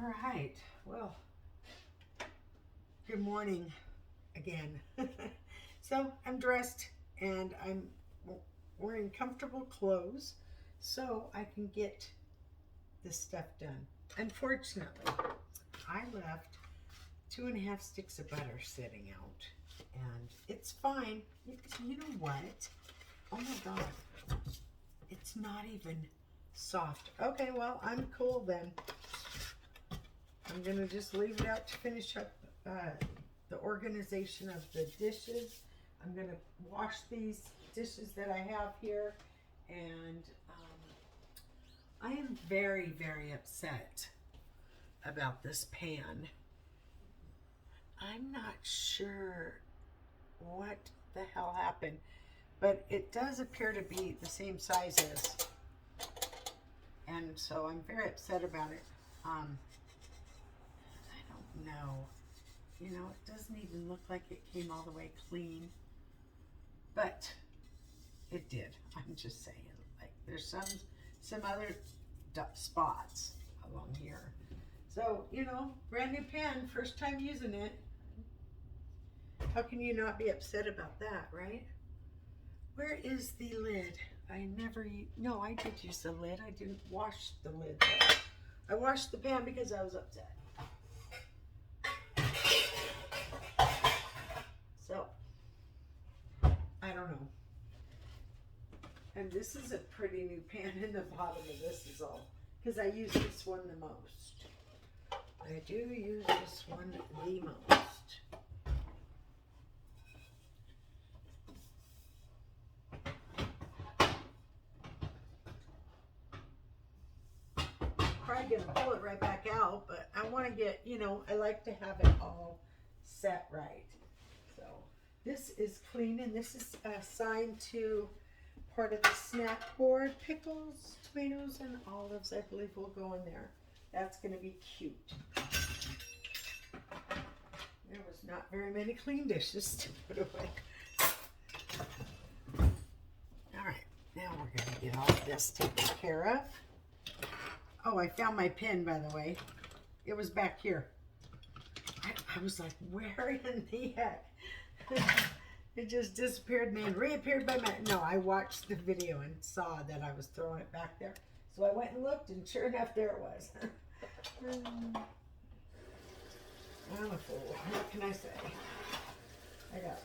All right. Well, good morning again. So I'm dressed and I'm wearing comfortable clothes so I can get this stuff done. Unfortunately, I left 2.5 sticks of butter sitting out, and it's fine. You know what? Oh my God. It's not even soft. Okay, well, I'm cool then. I'm gonna just leave it out to finish up the organization of the dishes. I'm gonna wash these dishes that I have here, and I am very, very upset about this pan. I'm not sure what the hell happened, but it does appear to be the same size as, and so I'm very upset about it. I don't know. You know, it doesn't even look like it came all the way clean, but it did. I'm just saying, like, there's some other spots along here. So, you know, brand new pan, first time using it. How can you not be upset about that, right? Where is the lid? No, I did use the lid. I didn't wash the lid though. I washed the pan because I was upset. So, I don't know. And this is a pretty new pan, and the bottom of this is all, because I use this one the most. I do use this one the most. Probably gonna pull it right back out, but I want to get, you know, I like to have it all set right. So this is clean, and this is assigned to part of the snack board. Pickles, tomatoes, and olives, I believe, will go in there. That's going to be cute. There was not very many clean dishes to put away. All right, now we're going to get all of this taken care of. Oh, I found my pin, by the way. It was back here. I was like, where in the heck? It just disappeared and then reappeared by my... No, I watched the video and saw that I was throwing it back there. So I went and looked, and sure enough, there it was. I'm a fool. What can I say? I got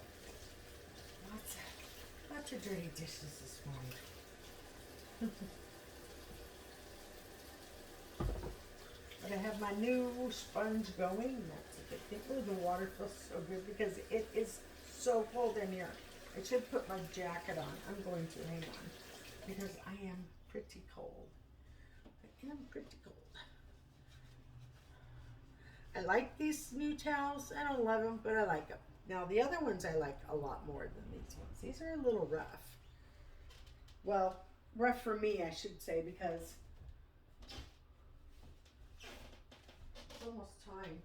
lots of dirty dishes this morning. But I have my new sponge going. That's a good thing. Oh, the water feels so good because it is so cold in here. I should put my jacket on. I'm going to, hang on, because I am pretty cold. I am pretty cold. I like these new towels. I don't love them, but I like them. Now, the other ones I like a lot more than these ones. These are a little rough. Well, rough for me, I should say, because it's almost time.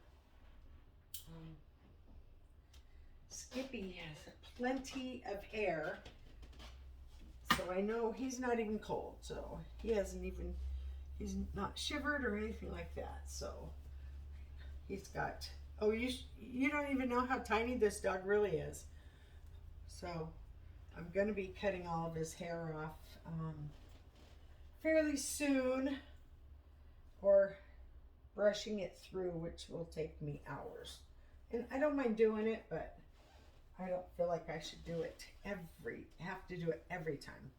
Skippy has plenty of hair, so I know he's not even cold. So he's not shivered or anything like that. So he's got, oh, you don't even know how tiny this dog really is. So I'm going to be cutting all of his hair off fairly soon, or brushing it through, which will take me hours. And I don't mind doing it, but I don't feel like I should do it have to do it every time,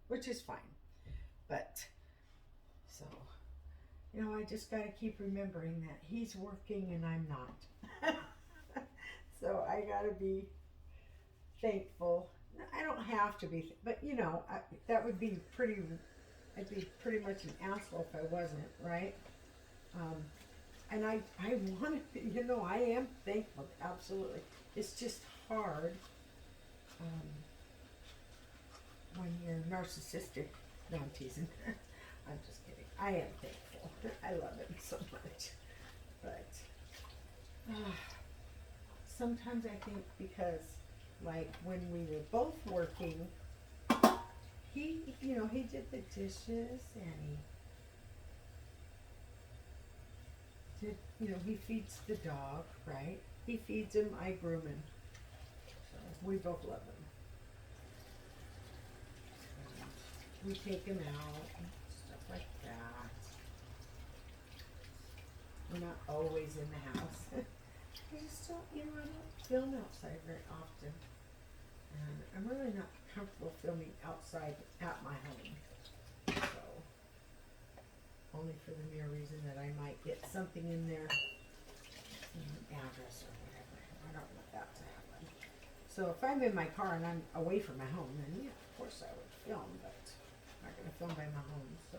which is fine. But, so, you know, I just got to keep remembering that he's working and I'm not. So I got to be thankful. I don't have to be, but you know, that would be I'd be pretty much an asshole if I wasn't, right? And I want to, you know, I am thankful, absolutely. It's just hard when you're narcissistic. No, I'm teasing. I'm just kidding. I am thankful. I love him so much. But sometimes I think because, like, when we were both working, he did the dishes and he did you know, he feeds the dog, right? He feeds him, I groom him. So we both love him. And we take him out and stuff like that. We're not always in the house. I just don't, you know, I don't film outside very often. And I'm really not comfortable filming outside at my home. So, only for the mere reason that I might get something in there, an address or whatever. I don't want that to happen. So if I'm in my car and I'm away from my home, then yeah, of course I would film, but I'm not going to film by my home, so.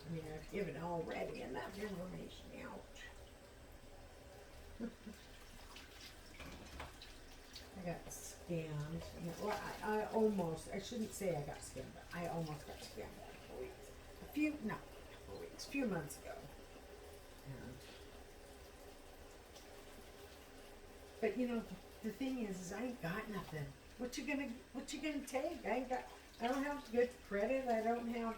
I mean, I've given already enough information out. I got scammed. Well, I shouldn't say I got scammed, but I almost got scammed a couple weeks, a few months ago. And, but you know, the thing is I ain't got nothing. What you gonna take? I don't have good credit. I don't have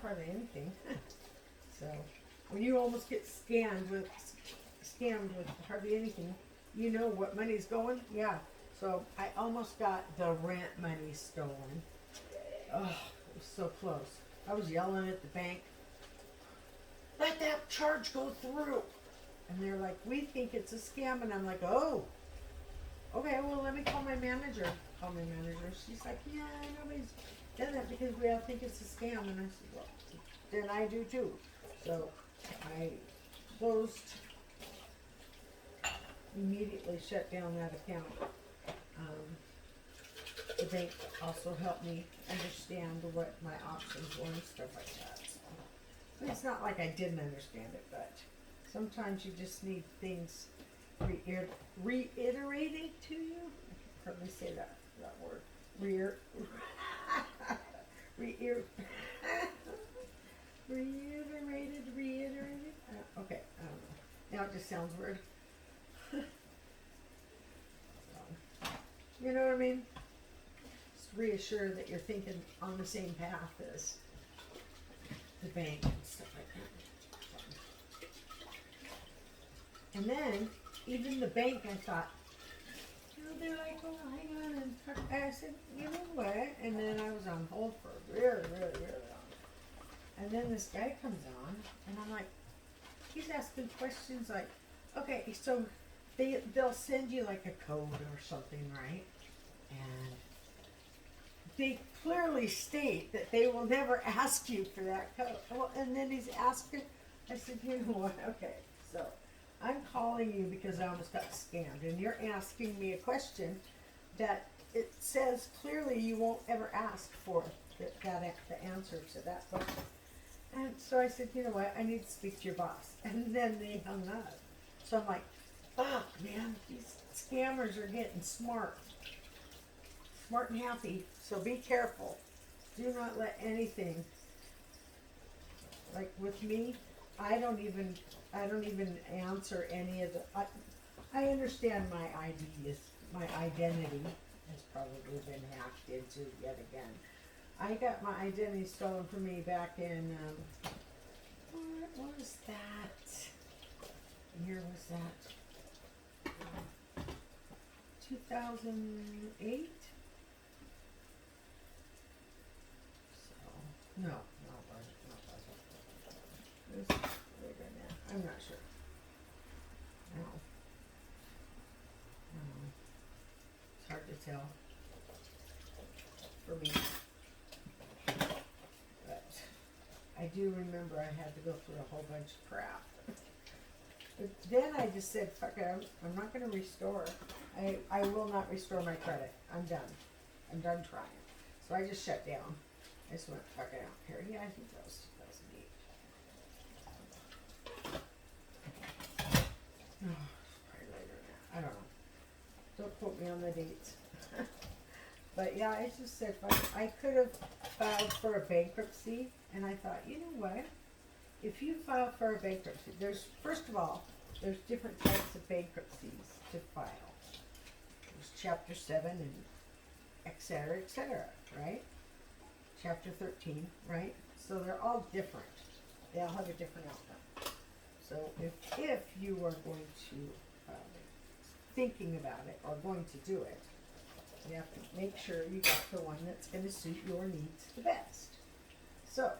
hardly anything. So when you almost get scammed with hardly anything, you know what money's going? Yeah. So I almost got the rent money stolen. Oh, it was so close. I was yelling at the bank, let that charge go through. And they're like, we think it's a scam. And I'm like, oh, okay, well, let me call my manager. Call my manager. She's like, yeah, nobody's done that because we all think it's a scam. And I said, well, then I do too. So I immediately shut down that account. The bank also helped me understand what my options were and stuff like that. So, it's not like I didn't understand it, but sometimes you just need things reiterated to you. I can hardly say that word. Reiterated. Okay, I don't know. Now it just sounds weird. So, you know what I mean? Just reassure that you're thinking on the same path as the bank and stuff like that. And then, even the bank, I thought, you know, they're like, oh, hang on. And I said, you know what? And then I was on hold for really, really, really long. And then this guy comes on, and I'm like, he's asking questions like, okay, so they'll send you like a code or something, right? And they clearly state that they will never ask you for that code. Well, and then he's asking, I said, you know what? Okay, so I'm calling you because I almost got scammed, and you're asking me a question that it says clearly you won't ever ask for the answer to that question. And so I said, you know what, I need to speak to your boss. And then they hung up. So I'm like, fuck, man, these scammers are getting smart and happy. So be careful. Do not let anything, like with me, I don't even answer any of the, I understand my identity has probably been hacked into yet again. I got my identity stolen from me back in, what was that? What year was that? 2008? So, no, it was later than that. I'm not sure. No. It's hard to tell for me. I do remember I had to go through a whole bunch of crap. But then I just said, fuck it, I'm not going to restore. I will not restore my credit. I'm done. I'm done trying. So I just shut down. I just went, fuck it, I don't care. Yeah, I think that was 2008. Oh, probably later than that. I don't know. Don't quote me on the dates. But yeah, I just said, I could have filed for a bankruptcy, and I thought, you know what? If you file for a bankruptcy, first of all, there's different types of bankruptcies to file. There's Chapter 7 and et cetera, right? chapter 13, right? So they're all different. They all have a different outcome. So if you are going to, thinking about it or going to do it, you have to make sure you got the one that's going to suit your needs the best. So,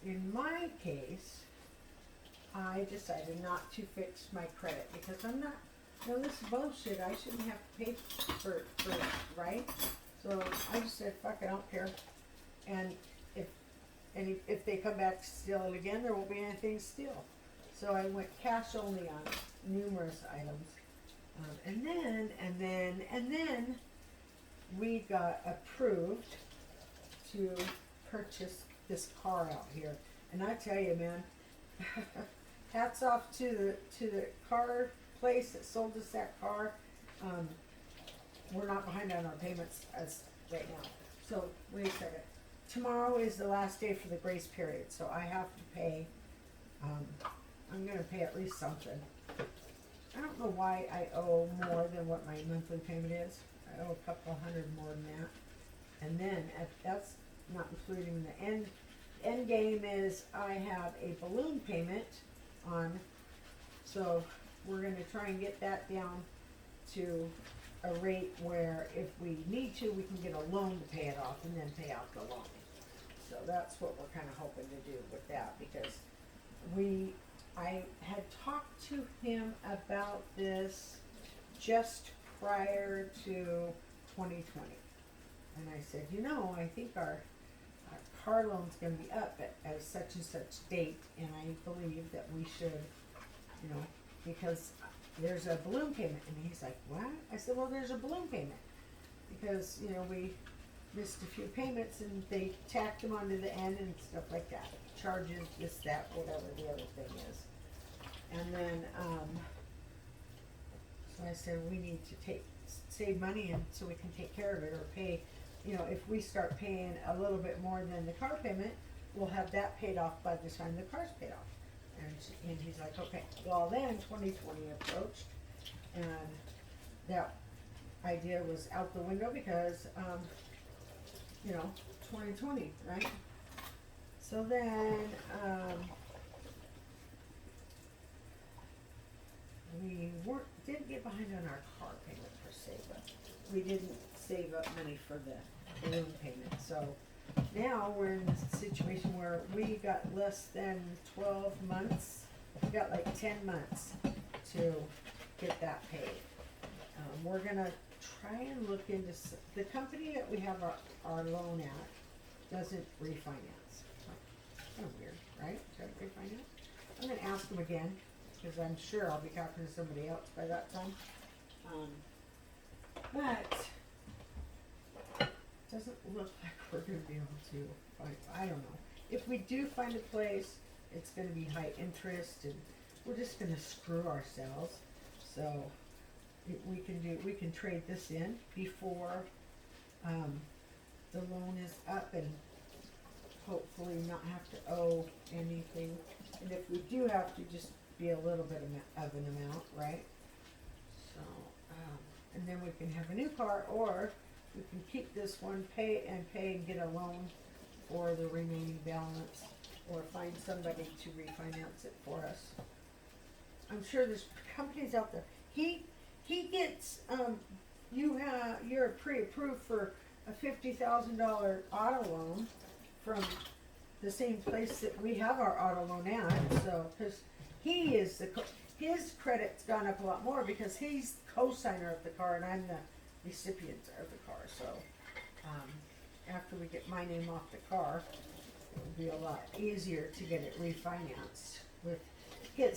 in my case, I decided not to fix my credit because I'm not, this is bullshit. I shouldn't have to pay for it, right? So I just said, fuck, I don't care. And if they come back to steal it again, there won't be anything to steal. So I went cash only on numerous items. And then we got approved to purchase this car out here. And I tell you, man, hats off to the car place that sold us that car. We're not behind on our payments as right now. So wait a second. Tomorrow is the last day for the grace period, so I have to pay. I'm gonna pay at least something. I don't know why I owe more than what my monthly payment is. I owe a couple hundred more than that. And then that's not including the end game is I have a balloon payment on, so we're going to try and get that down to a rate where if we need to, we can get a loan to pay it off and then pay out the loan. So that's what we're kind of hoping to do with that, because I had talked to him about this just prior to 2020. And I said, I think our car loan's going to be up at such and such date, and I believe that we should, because there's a balloon payment. And he's like, what? I said, well, there's a balloon payment because, we missed a few payments and they tacked them onto the end and stuff like that. Charges, this, that, whatever the other thing is. And then, so I said, we need to save money and so we can take care of it or pay. If we start paying a little bit more than the car payment, we'll have that paid off by the time the car's paid off. And he's like, okay. Well, then 2020 approached, and that idea was out the window because, 2020, right? So then, we didn't get behind on our car payment per se, but we didn't save up money for the balloon payment. So now we're in a situation where we got less than 12 months. We got like 10 months to get that paid. We're gonna try and look into the company that we have our loan at doesn't refinance. Kind of weird, right? Does it refinance? I'm gonna ask them again because I'm sure I'll be talking to somebody else by that time. But it doesn't look like we're going to be able to find, I don't know. If we do find a place, it's going to be high interest and we're just going to screw ourselves. So we can trade this in before the loan is up and hopefully not have to owe anything. And if we do have to, just be a little bit of an amount, right? So, and then we can have a new car, or we can keep this one, pay and get a loan for the remaining balance, or find somebody to refinance it for us. I'm sure there's companies out there. He gets you're pre-approved for a $50,000 auto loan from the same place that we have our auto loan at. So, because he is his credit's gone up a lot more because he's co-signer of the car and I'm the recipient of the car. So after we get my name off the car, it will be a lot easier to get it refinanced. With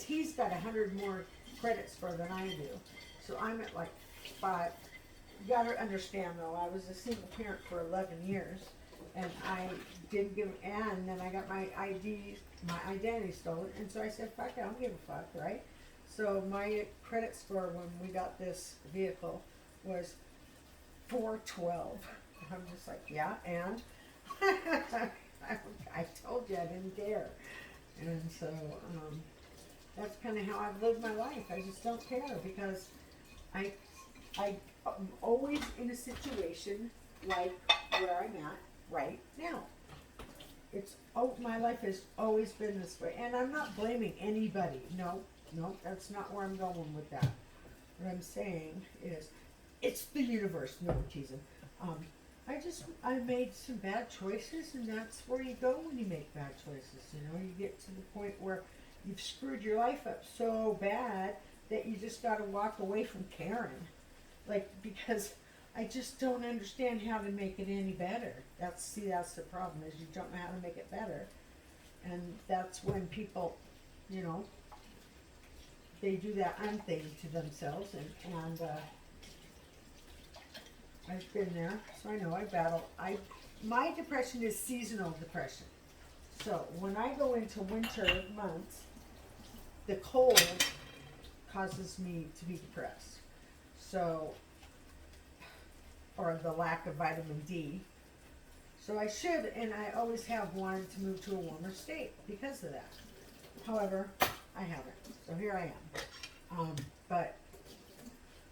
he's got 100 more credit score than I do, so I'm at like 5. You gotta understand though, I was a single parent for 11 years, and I didn't give, and then I got my identity stolen, and so I said, fuck it, I don't give a fuck, right? So my credit score when we got this vehicle was 412. I'm just like, yeah, and I told you I didn't care. And so that's kind of how I've lived my life. I just don't care because I'm always in a situation like where I'm at right now. My life has always been this way, and I'm not blaming anybody. No, no, that's not where I'm going with that. What I'm saying is, it's the universe. No, teasing. I made some bad choices, and that's where you go when you make bad choices. You know, you get to the point where you've screwed your life up so bad that you just got to walk away from caring. Like, because I just don't understand how to make it any better. That's the problem, is you don't know how to make it better. And that's when people, you know, they do that thing to themselves, and I've been there, so I know I battle. My depression is seasonal depression. So when I go into winter months, the cold causes me to be depressed. So, or the lack of vitamin D. So I should, and I always have wanted to move to a warmer state because of that. However, I haven't. So here I am. But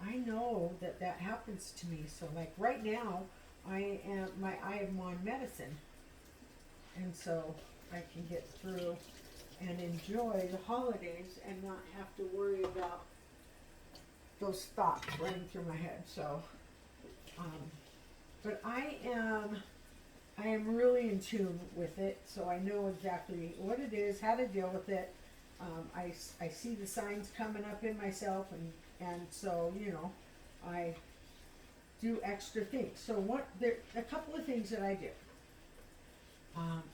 I know that happens to me. So like right now, I am on medicine, and so I can get through and enjoy the holidays and not have to worry about those thoughts running through my head. So, but I am really in tune with it, so I know exactly what it is, how to deal with it. I see the signs coming up in myself, and so, you know, I do extra things. So there a couple of things that I do,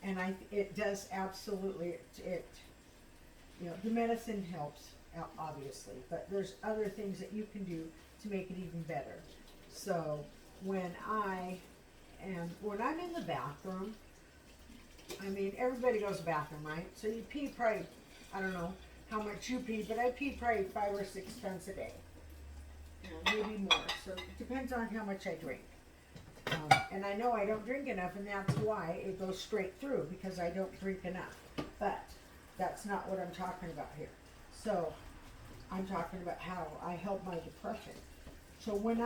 and it does absolutely it. You know, the medicine helps obviously, but there's other things that you can do to make it even better. So when I'm in the bathroom, I mean, everybody goes to the bathroom, right? So you pee probably, I don't know how much you pee, but I pee probably 5 or 6 times a day. Maybe more. So it depends on how much I drink. And I know I don't drink enough, and that's why it goes straight through, because I don't drink enough. But that's not what I'm talking about here. So I'm talking about how I help my depression. So when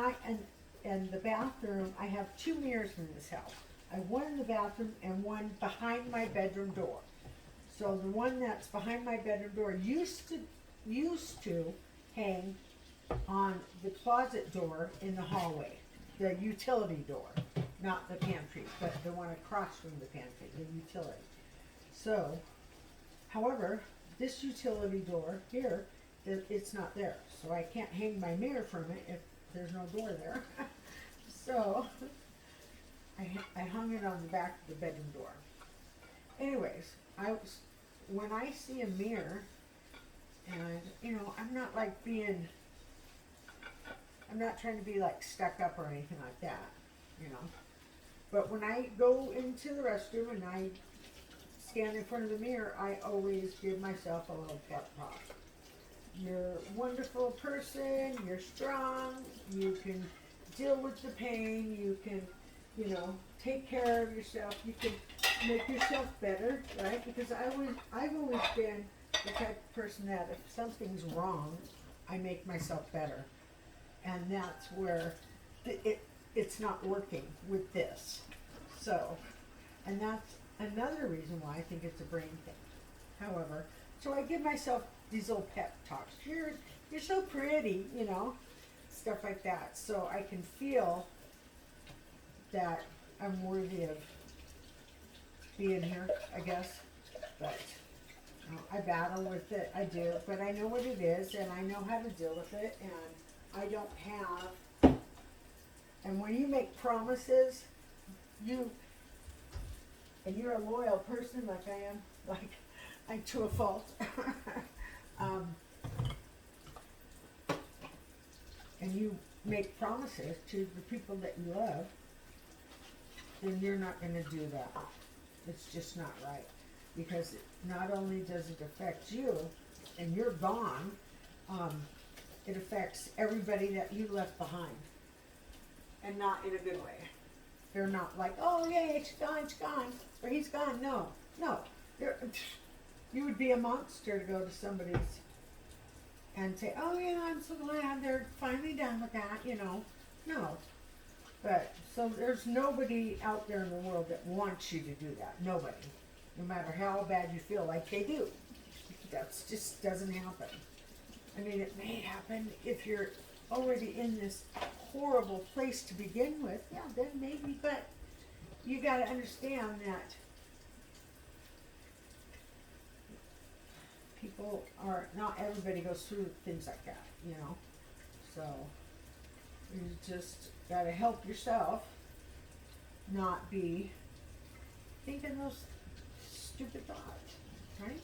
in the bathroom, I have 2 mirrors in this house. I have one in the bathroom and one behind my bedroom door. So the one that's behind my bedroom door used to hang on the closet door in the hallway, the utility door, not the pantry, but the one across from the pantry, the utility. So, however, this utility door here, it's not there. So I can't hang my mirror from it if there's no door there. So I hung it on the back of the bedroom door. Anyways, when I see a mirror, and you know, I'm not trying to be like stuck up or anything like that, you know. But when I go into the restroom and I stand in front of the mirror, I always give myself a little pep talk. You're a wonderful person, you're strong, you can deal with the pain, you can, you know, take care of yourself, you can make yourself better, right? Because I've always been the type of person that if something's wrong, I make myself better. And that's where it's not working with this. So, and that's another reason why I think it's a brain thing. However, so I give myself these little pep talks. You're so pretty, you know, stuff like that. So I can feel that I'm worthy of being here, I guess. But you know, I battle with it. I do, but I know what it is, and I know how to deal with it, and I don't have. And when you make promises, and you're a loyal person like I am, like I'm to a fault. And you make promises to the people that you love, then you're not going to do that. It's just not right. Because not only does it affect you, and you're gone, it affects everybody that you left behind. And not in a good way. They're not like, oh yay, it's gone, or he's gone. No. You would be a monster to go to somebody's and say, oh yeah, I'm so glad they're finally done with that, you know. No. But, so there's nobody out there in the world that wants you to do that. Nobody. No matter how bad you feel like they do. That's just doesn't happen. I mean, it may happen if you're already in this horrible place to begin with. Yeah, then maybe, but you got to understand that people are, not everybody goes through things like that, you know. So you just got to help yourself not be thinking those stupid thoughts, right?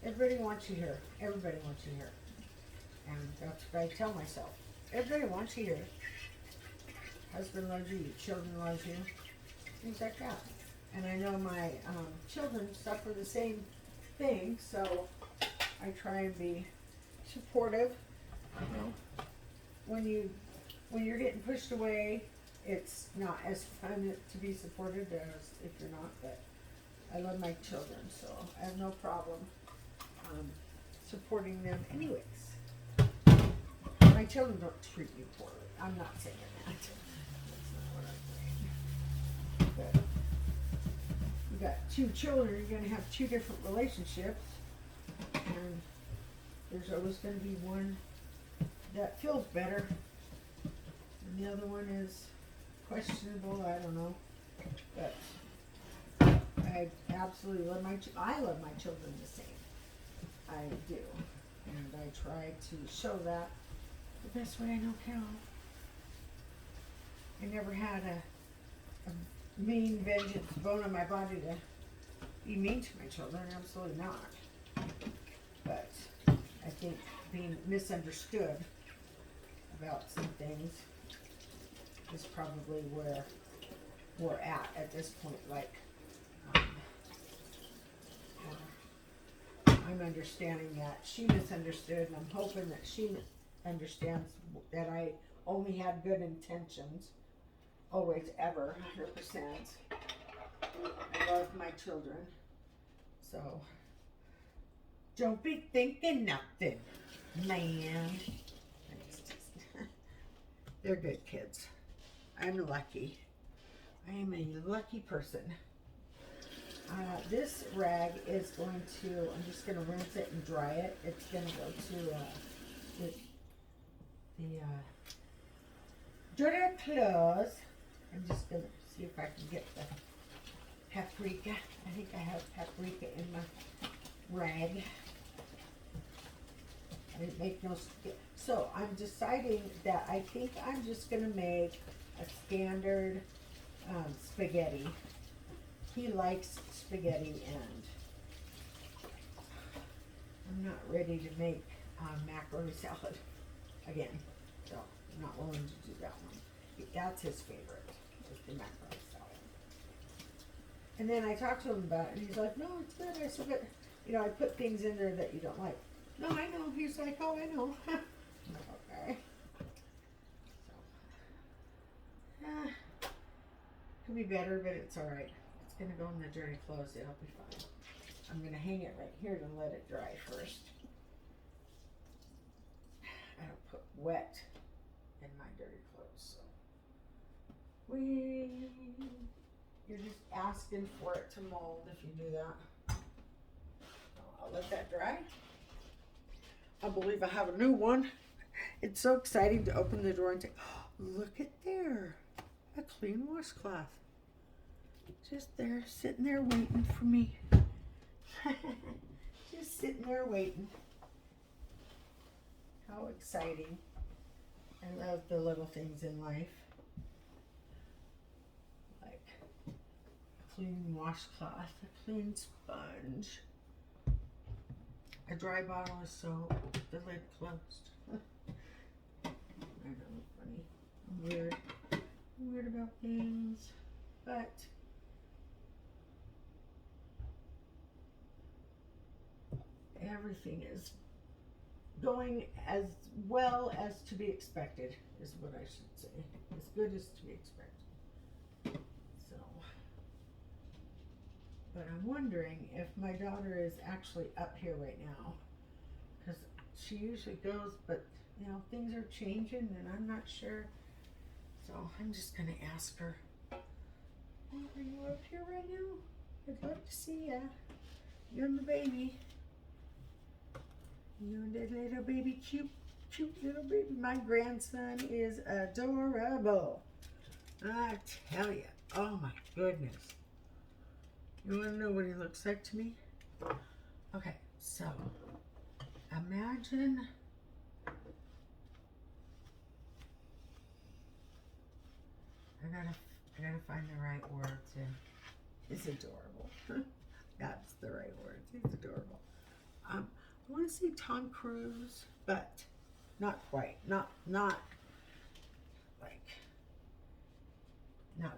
Everybody wants you here. Everybody wants you here. And that's what I tell myself. Everybody wants you here. Husband loves you, your children love you, things like that. And I know my children suffer the same thing, so I try and be supportive. You know, when you're getting pushed away, it's not as fun to be supported as if you're not. But I love my children, so I have no problem supporting them anyways. My children don't treat you poorly. I'm not saying that. That's not what I'm saying. But you got two children, you're going to have two different relationships. And there's always going to be one that feels better. And the other one is questionable, I don't know. But I absolutely love I love my children the same. I do. And I try to show that the best way I know how. I never had a mean vengeance bone in my body to be mean to my children, absolutely not. But I think being misunderstood about some things is probably where we're at this point. Like, I'm understanding that she misunderstood, and I'm hoping that she understands that I only had good intentions, always, ever, 100%. I love my children, so don't be thinking nothing, man. They're good kids. I'm lucky. I am a lucky person. This rag is going to, I'm just going to rinse it and dry it. It's going to go to the dirty clothes. I'm just going to see if I can get the paprika. I think I have paprika in my rag. I didn't make no, so I'm deciding that I think I'm just going to make a standard spaghetti. He likes spaghetti, and I'm not ready to make macaroni salad again, so I'm not willing to do that one. That's his favorite, is the macaroni salad. And then I talked to him about it, and he's like, no, it's good. I said, but, you know, I put things in there that you don't like. No, I know. He's like, oh, I know. I'm like, okay. So, could be better, but it's all right. It's gonna go in the dirty clothes. It'll be fine. I'm gonna hang it right here to let it dry first. I don't put wet in my dirty clothes, so you're just asking for it to mold if you do that. So I'll let that dry. I believe I have a new one. It's so exciting to open the drawer and say, oh, look at there, a clean washcloth. Just there, sitting there waiting for me. Just sitting there waiting. How exciting. I love the little things in life. Like a clean washcloth, a clean sponge, a dry bottle of soap, the lid closed. I know, funny. I'm weird. I'm weird about things, but everything is going as well as to be expected, is what I should say. As good as to be expected. So, but I'm wondering if my daughter is actually up here right now, because she usually goes, but you know, things are changing and I'm not sure. So I'm just gonna ask her, oh, are you up here right now? I'd love to see ya. You and the baby. You and the little baby, cute little baby. My grandson is adorable. I tell you, oh my goodness. You wanna know what he looks like to me? Okay, so imagine I gotta find the right word to. It's adorable. That's the right word. He's adorable. I want to say Tom Cruise, but not quite. Not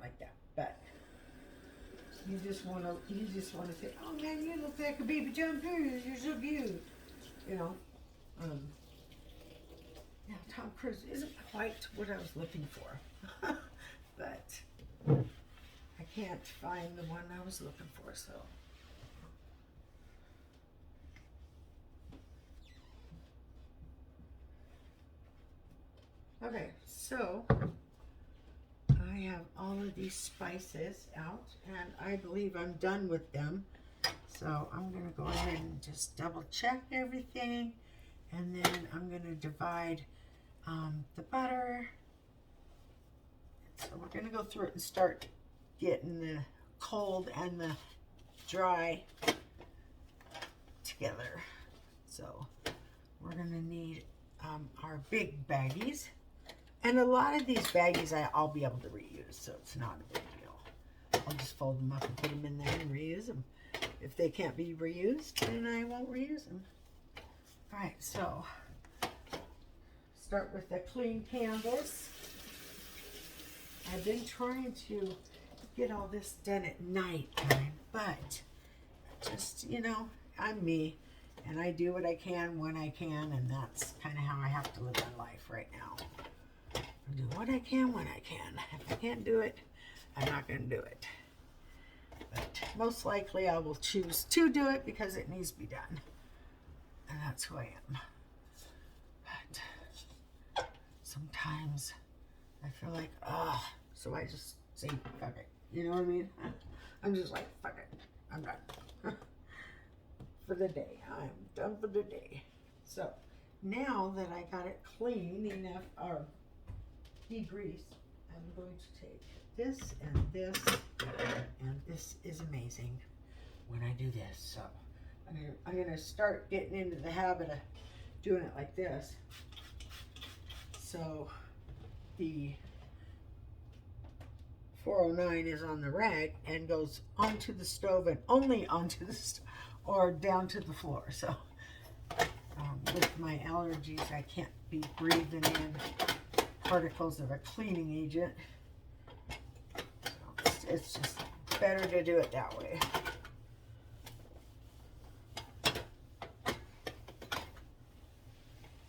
like that. But you just want to say, oh man, you look like a baby Tom Cruise. You're so cute. You know. Now Tom Cruise isn't quite what I was looking for, but I can't find the one I was looking for. So. Okay, so I have all of these spices out, and I believe I'm done with them. So I'm going to go ahead and just double check everything, and then I'm going to divide the butter. So we're going to go through it and start getting the cold and the dry together. So we're going to need our big baggies. And a lot of these baggies I'll be able to reuse, so it's not a big deal. I'll just fold them up and put them in there and reuse them. If they can't be reused, then I won't reuse them. All right, so start with a clean canvas. I've been trying to get all this done at night time, but just, you know, I'm me, and I do what I can when I can, and that's kind of how I have to live my life right now. Do what I can when I can. If I can't do it, I'm not going to do it. But most likely I will choose to do it because it needs to be done. And that's who I am. But sometimes I feel like, so I just say, fuck it. You know what I mean? I'm just like, fuck it. I'm done. For the day. I'm done for the day. So now that I got it clean enough, or degreased, I'm going to take this and this, and this is amazing when I do this. So I'm gonna start getting into the habit of doing it like this. So the 409 is on the rag and goes onto the stove and only onto the stove or down to the floor. So with my allergies, I can't be breathing in particles of a cleaning agent. So it's just better to do it that way.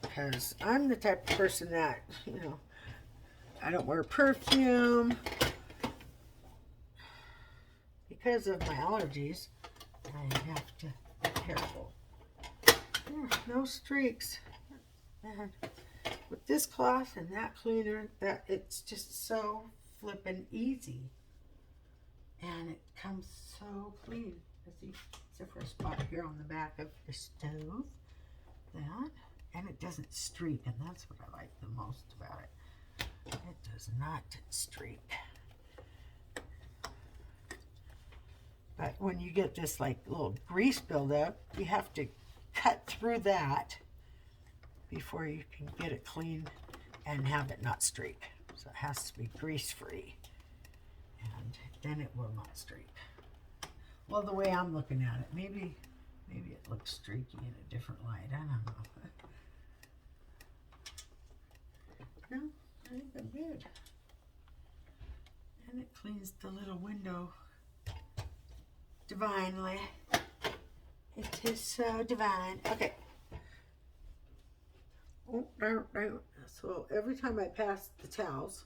Because I'm the type of person that, you know, I don't wear perfume because of my allergies. I have to be careful. No streaks. Man. With this cloth and that cleaner, that it's just so flippin' easy, and it comes so clean. See, except for a spot here on the back of the stove, that, and it doesn't streak, and that's what I like the most about it. It does not streak. But when you get this like little grease buildup, you have to cut through that before you can get it clean and have it not streak. So it has to be grease free, and then it will not streak. Well, the way I'm looking at it, maybe it looks streaky in a different light. I don't know. No, I think I'm good. And it cleans the little window divinely. It is so divine. Okay. So every time I pass the towels,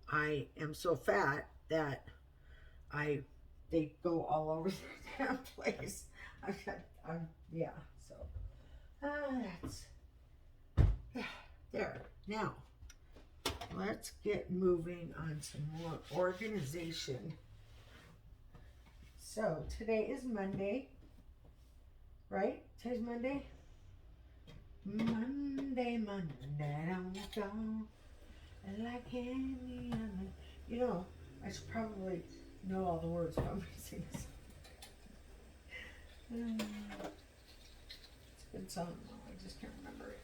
I am so fat that they go all over the damn place. Yeah, so that's there. Now let's get moving on some more organization. So today is Monday, right? Today's Monday. Monday, don't go like any other. You know, I should probably know all the words if I'm sing this. It's a good song, though. I just can't remember it.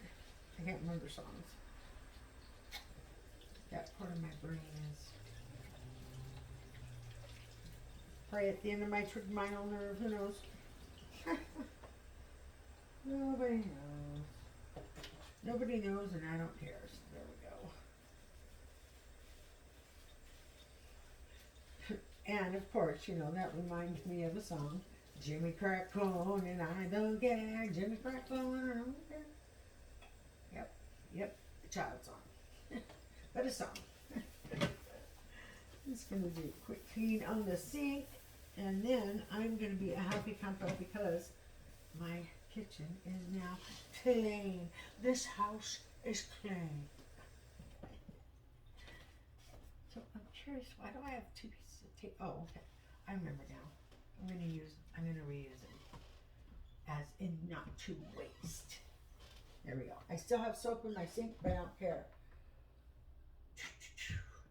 I can't remember songs. That part of my brain is probably at the end of my trigeminal nerve. Who knows? Nobody knows. Nobody knows, and I don't care. So there we go. And of course, you know, that reminds me of a song. Jimmy Crack Corn and I don't care. Jimmy Crack Corn and I don't care. Yep, a child song. But a song. I'm just going to do a quick clean on the sink. And then I'm going to be a happy camper because my kitchen is now clean. This house is clean. So I'm curious, why do I have 2 pieces of tape? Oh, okay. I remember now. I'm going to reuse it as in not to waste. There we go. I still have soap in my sink, but I don't care.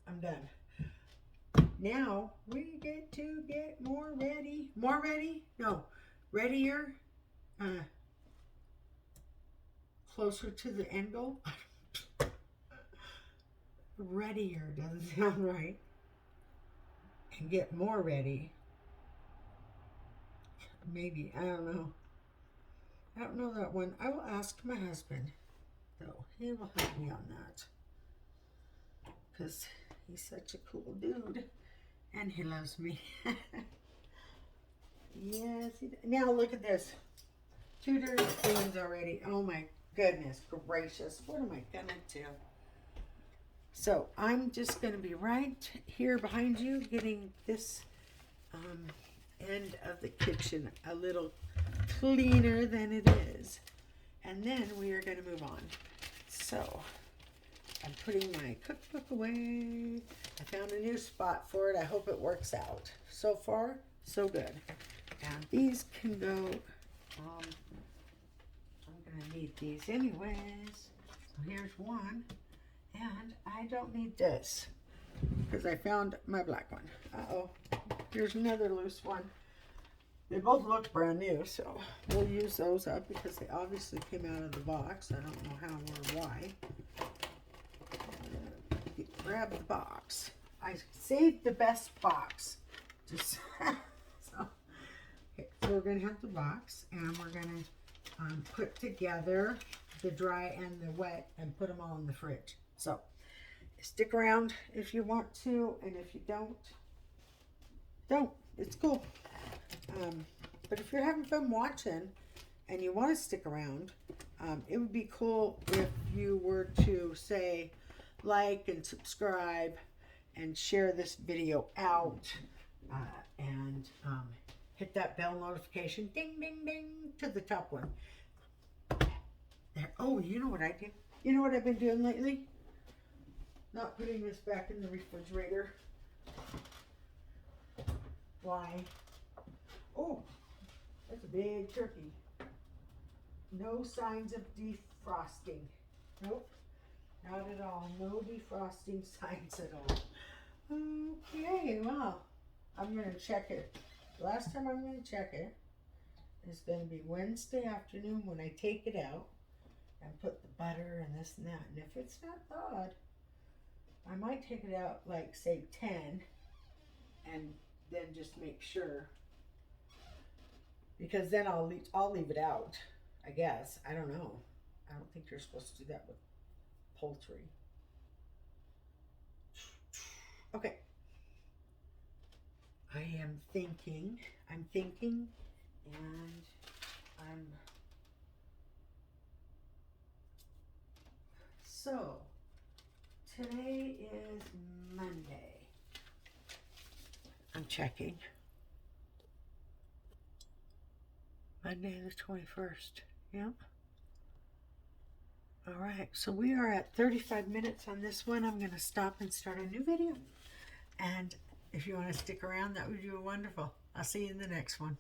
I'm done. Now we get to get more ready. More ready? No. Readier. Closer to the end goal. Readier doesn't sound right. And get more ready. Maybe. I don't know. I don't know that one. I will ask my husband, though. He will help me on that. Because he's such a cool dude. And he loves me. Yes, he does. Now look at this. 2 dirty spoons already. Oh my goodness gracious. What am I going to do? So I'm just going to be right here behind you getting this end of the kitchen a little cleaner than it is. And then we are going to move on. So I'm putting my cookbook away. I found a new spot for it. I hope it works out. So far, so good. And these can go, I'm going to need these anyways. So here's one. And I don't need this because I found my black one. Uh-oh. Here's another loose one. They both look brand new, so we'll use those up because they obviously came out of the box. I don't know how or why. Grab the box. I saved the best box. Just so, okay, so we're going to have the box, and we're going to put together the dry and the wet and put them all in the fridge. So stick around if you want to, and if you don't. It's cool. But if you're having fun watching and you want to stick around, it would be cool if you were to say like and subscribe and share this video out, and hit that bell notification, ding ding ding, to the top one there. Oh, you know what I did? You know what I've been doing lately? Not putting this back in the refrigerator. Why? Oh, that's a big turkey. No signs of defrosting. Nope. Not at all. No defrosting signs at all. Okay, well, I'm going to check it. Last time I'm going to check it is going to be Wednesday afternoon when I take it out and put the butter and this and that. And if it's not thawed, I might take it out like, say, 10 and then just make sure. Because then I'll leave it out, I guess. I don't know. I don't think you're supposed to do that with poultry. Okay. I'm thinking, and so today is Monday. I'm checking. Monday the 21st. Yep. All right, so we are at 35 minutes on this one. I'm going to stop and start a new video. And if you want to stick around, that would be wonderful. I'll see you in the next one.